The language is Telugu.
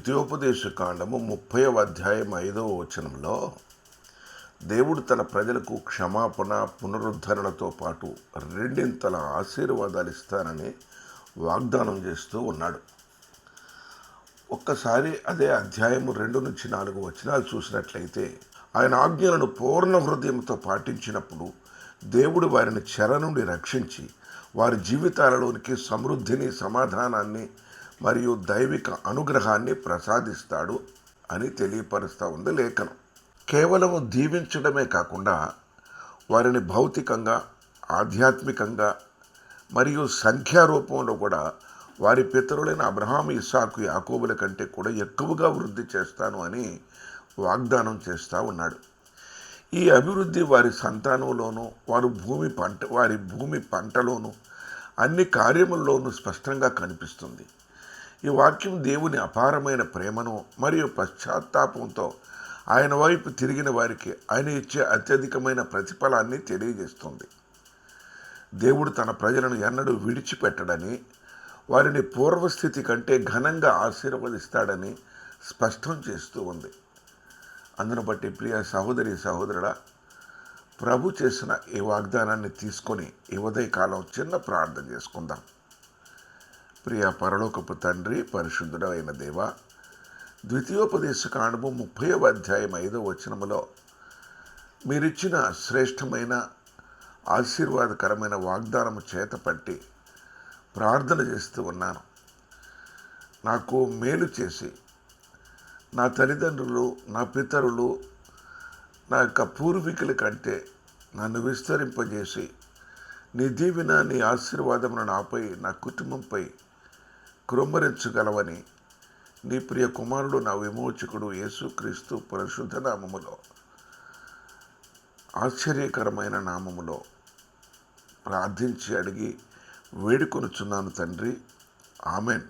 ద్వితీయోపదేశ కాండము 30వ అధ్యాయం 5వ వచనంలో దేవుడు తన ప్రజలకు క్షమాపణ పునరుద్ధరణతో పాటు రెండింతల ఆశీర్వాదాలు ఇస్తానని వాగ్దానం చేస్తూ ఉన్నాడు. ఒక్కసారి అదే అధ్యాయము 2-4 వచనాలు చూసినట్లయితే, ఆయన ఆజ్ఞలను పూర్ణ హృదయంతో పాటించినప్పుడు దేవుడు వారిని చెర నుండి రక్షించి వారి జీవితాలలోనికి సమృద్ధిని, సమాధానాన్ని మరియు దైవిక అనుగ్రహాన్ని ప్రసాదిస్తాడు అని తెలియపరుస్తూ ఉంది లేఖనం. కేవలం దీవించడమే కాకుండా వారిని భౌతికంగా, ఆధ్యాత్మికంగా మరియు సంఖ్యారూపంలో కూడా వారి పితరులైన అబ్రహాము, ఇస్సాకు, యాకోబుల కంటే కూడా ఎక్కువగా వృద్ధి చేస్తాను అని వాగ్దానం చేస్తూ ఉన్నాడు. ఈ అభివృద్ధి వారి సంతానంలోనూ, వారి భూమి పంటలోనూ, అన్ని కార్యముల్లోనూ స్పష్టంగా కనిపిస్తుంది. ఈ వాక్యం దేవుని అపారమైన ప్రేమను మరియు పశ్చాత్తాపంతో ఆయన వైపు తిరిగిన వారికి ఆయన ఇచ్చే అత్యధికమైన ప్రతిఫలాన్ని తెలియజేస్తుంది. దేవుడు తన ప్రజలను ఎన్నడూ విడిచిపెట్టడని, వారిని పూర్వస్థితి కంటే ఘనంగా ఆశీర్వదిస్తాడని స్పష్టం చేస్తూ ఉంది. అందును బట్టి ప్రియ సహోదరి సహోదరుడా, ప్రభు చేసిన ఈ వాగ్దానాన్ని తీసుకొని ఈ ఉదయకాలం చిన్న ప్రార్థన చేసుకుందాం. ప్రియ పరలోకపు తండ్రి, పరిశుద్ధుడైన దేవ, ద్వితీయోపదేశ కాండము 30వ అధ్యాయం 5వ వచనములో మీరిచ్చిన శ్రేష్టమైన ఆశీర్వాదకరమైన వాగ్దానము చేతపట్టి ప్రార్థన చేస్తూ ఉన్నాను. నాకు మేలు చేసి నా తల్లిదండ్రులు, నా పితరులు, నా యొక్క పూర్వీకుల కంటే నన్ను విస్తరింపజేసి నీ దీవెన, నీ ఆశీర్వాదమును నాపై, నా కుటుంబంపై కృమ్మరించగలవని నీ ప్రియ కుమారుడు, నా విమోచకుడు యేసుక్రీస్తు పరిశుద్ధ నామములో, ఆశ్చర్యకరమైన నామములో ప్రార్థించి అడిగి వేడుకొనుచున్నాను తండ్రి. ఆమెన్.